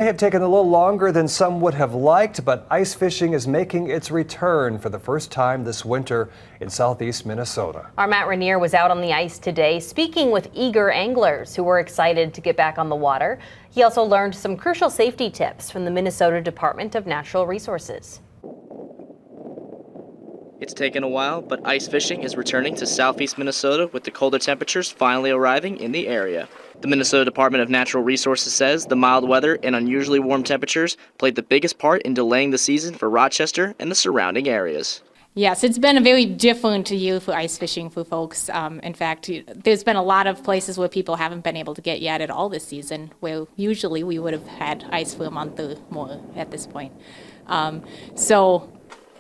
May have taken a little longer than some would have liked, but ice fishing is making its return for the first time this winter in southeast Minnesota. Our Matt Rainier was out on the ice today speaking with eager anglers who were excited to get back on the water. He also learned some crucial safety tips from the Minnesota Department of Natural Resources. It's taken a while, but ice fishing is returning to southeast Minnesota with the colder temperatures finally arriving in the area. The Minnesota Department of Natural Resources says the mild weather and unusually warm temperatures played the biggest part in delaying the season for Rochester and the surrounding areas. Yes, it's been a very different year for ice fishing for folks. In fact, there's been a lot of places where people haven't been able to get yet at all this season, where usually we would have had ice for a month or more at this point. So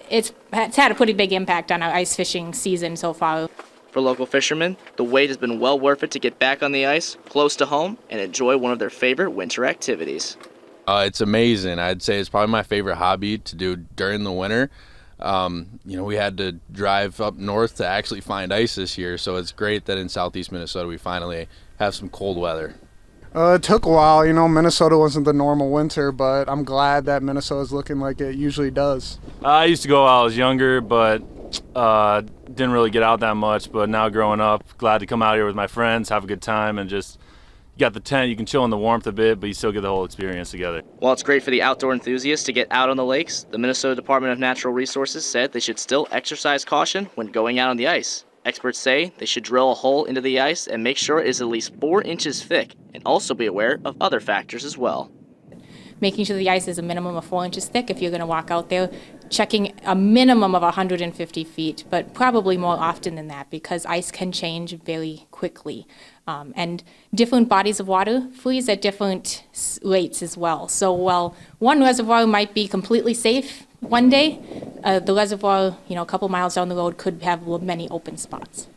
it's had a pretty big impact on our ice fishing season so far. For local fishermen, the wait has been well worth it to get back on the ice, close to home, and enjoy one of their favorite winter activities. It's amazing. I'd say it's probably my favorite hobby to do during the winter. We had to drive up north to actually find ice this year, so it's great that in southeast Minnesota we finally have some cold weather. It took a while. Minnesota wasn't the normal winter, but I'm glad that Minnesota's looking like it usually does. I used to go when I was younger, but didn't really get out that much. But now growing up, glad to come out here with my friends, have a good time, and just you got the tent, you can chill in the warmth a bit, but you still get the whole experience together. While it's great for the outdoor enthusiasts to get out on the lakes, the Minnesota Department of Natural Resources said they should still exercise caution when going out on the ice. Experts say they should drill a hole into the ice and make sure it is at least 4 inches thick, and also be aware of other factors as well. Making sure the ice is a minimum of 4 inches thick if you're going to walk out there, checking a minimum of 150 feet, but probably more often than that because ice can change very quickly. And different bodies of water freeze at different rates as well. So while one reservoir might be completely safe one day, the reservoir, a couple miles down the road could have many open spots.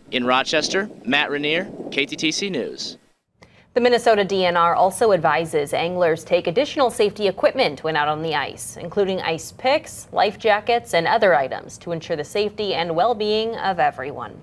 In Rochester, Matt Rainier, KTTC News. The Minnesota DNR also advises anglers take additional safety equipment when out on the ice, including ice picks, life jackets, and other items to ensure the safety and well-being of everyone.